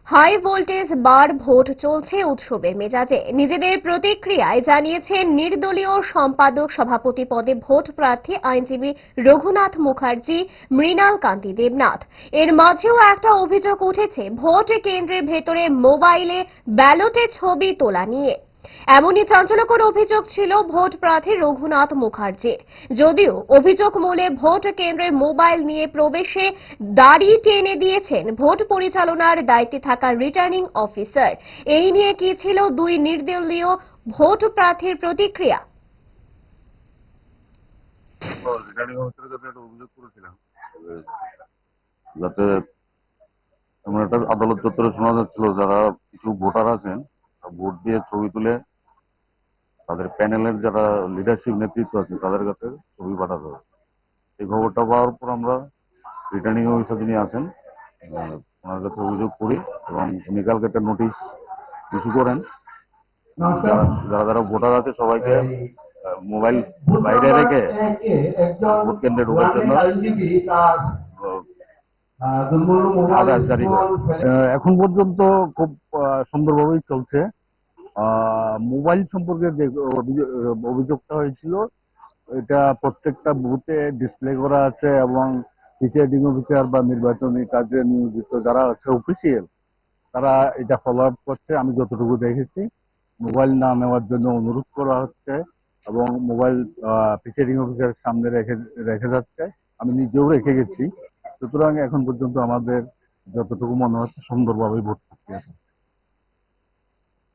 High voltage বার vote চলছে উৎসবের মেজাজে। নিজেদের প্রতিক্রিয়ায় জানিয়েছেন নির্দলীয় সম্পাদক সভাপতি পদে ভোট প্রার্থী আইনজীবী রঘুনাথ মুখার্জি, মৃণাল কান্তি দেবনাথ। এর মাঝেও একটা অভিযোগ উঠেছে ভোট কেন্দ্রের ভেতরে মোবাইলে ব্যালটে ছবি তোলা নিয়ে। এমনই চাঞ্চল্যকর অভিযোগ ছিল ভোট প্রার্থী রঘুনাথ মুখার্জির। যদিও অভিযোগ মূলে ভোট কেন্দ্রে মোবাইল নিয়ে প্রবেশে দাড়ি টেনে দিয়েছেন ভোট পরিচালনার দায়িত্বে থাকা রিটার্নিং অফিসার। এই নিয়ে কি ছিল দুই নির্দলীয় ভোট প্রার্থীর প্রতিক্রিয়া? রিটার্নিং অফিসারের কাছে একটা অভিযোগ করেছিলাম যাতে এমন একটা আদালত চত্বরে শোনা যাচ্ছিল যারা কিছু ভোটার আছেন ভোট দিয়ে ছবি তুলে তাদের প্যানেলের যারা লিডারশিপ নেতৃত্ব আছে তাদের কাছে ছবি পাঠাতে হবে। এই খবরটা পাওয়ার পর আমরা রিটার্নিং অফিসার যিনি আছেন ওনার কাছে অভিযোগ করি এবং উনি কালকে একটা নোটিশ ইস্যু করেন যারা যারা যারা ভোটার আছে সবাইকে মোবাইল বাইরে রেখে ভোট কেন্দ্রে ঢোকার জন্য আদেশ জারি করে। এখন পর্যন্ত খুব সুন্দরভাবেই চলছে। মোবাইল সম্পর্কে যে অভিযোগটা হয়েছিল এটা প্রত্যেকটা বুথে ডিসপ্লে করা আছে এবং প্রিসাইডিং অফিসার বা নির্বাচনী কাজে নিয়োজিত যারা আছে অফিসিয়াল তারা এটা ফলো আপ করছে। আমি যতটুকু দেখেছি মোবাইল না নেওয়ার জন্য অনুরোধ করা হচ্ছে এবং মোবাইল প্রিসাইডিং অফিসারের সামনে রেখে রেখে যাচ্ছে। আমি নিজেও রেখে গেছি। সুতরাং এখন পর্যন্ত আমাদের যতটুকু মনে হচ্ছে সুন্দরভাবেই ভোট প্রক্রিয়া